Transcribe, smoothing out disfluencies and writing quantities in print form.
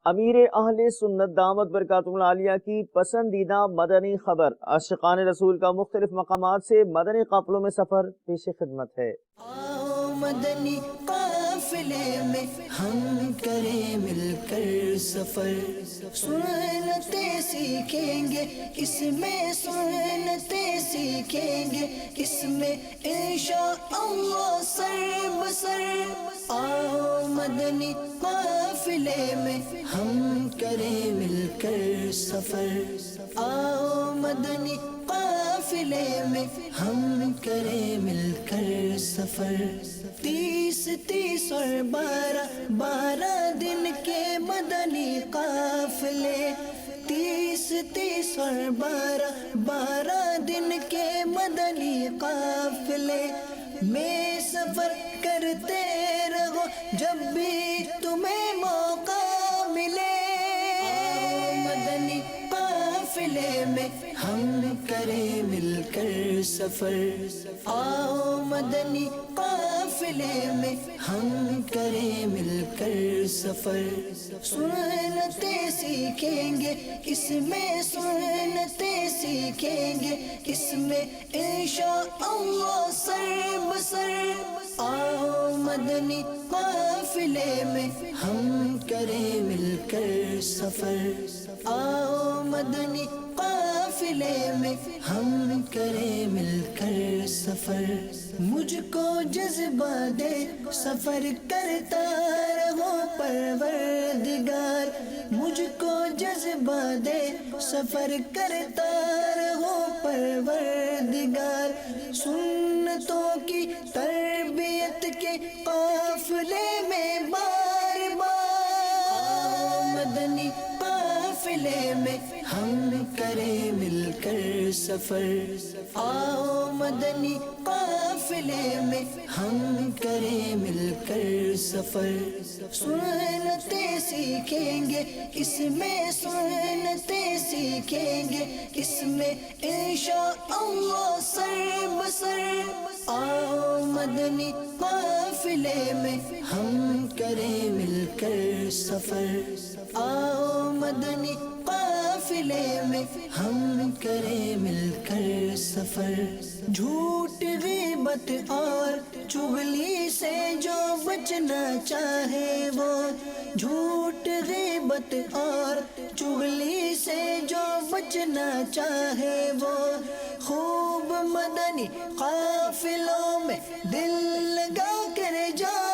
امیر اہل سنت دامت برکاتہ العالیہ کی پسندیدہ مدنی خبر، عاشقان رسول کا مختلف مقامات سے مدنی قافلوں میں سفر پیش خدمت ہے۔ آؤ مدنی قافلے میں ہم کریں مل کر سفر، سنتیں سیکھیں گے اس میں، سنتیں سیکھیں گے اس میں انشاءاللہ سر بسر۔ آؤ مدنی قافلے میں ہم کریں مل کر سفر، آؤ مدنی قافلے میں ہم کریں مل کر سفر۔ 30 اور 12 دن کے مدنی قافلے، 30 اور 12 دن کے مدنی قافلے میں سفر کرتے رہو جب بھی تمہیں موقع ملے۔ مدنی قافلے میں ہم کریں مل کر سفر، آؤ مدنی قافلے میں ہم کریں مل کر سفر، سنتیں سیکھیں گے اس میں، سنتیں سیکھیں گے اس میں انشاءاللہ سر بسر۔ آؤ مدنی قافلے میں ہم کریں مل کر سفر، آؤ مدنی قافلے میں ہم کریں مل کر سفر۔ مجھ کو جذبہ دے سفر کرتا رہو پروردگار، مجھ کو جذبہ دے سفر کرتا رہو پروردگار، سنتوں کی تربیت کے قافلے میں بار بار۔ مدنی قافلے میں ہم کریں مل کر سفر، آؤ مدنی قافلے میں ہم کریں مل کر سفر، سنتیں سیکھیں گے اس میں، سنتیں سیکھیں گے اس میں انشاءاللہ سر بسر۔ آؤ مدنی قافلے میں ہم کریں مل کر سفر، آؤ مدنی قافلے میں ہم کریں مل کر سفر۔ جھوٹ غیبت اور چغلی سے جو بچنا چاہے وہ، جھوٹ غیبت اور چغلی سے جو بچنا چاہے وہ، خوب مدنی قافلوں میں دل لگا کر جائے۔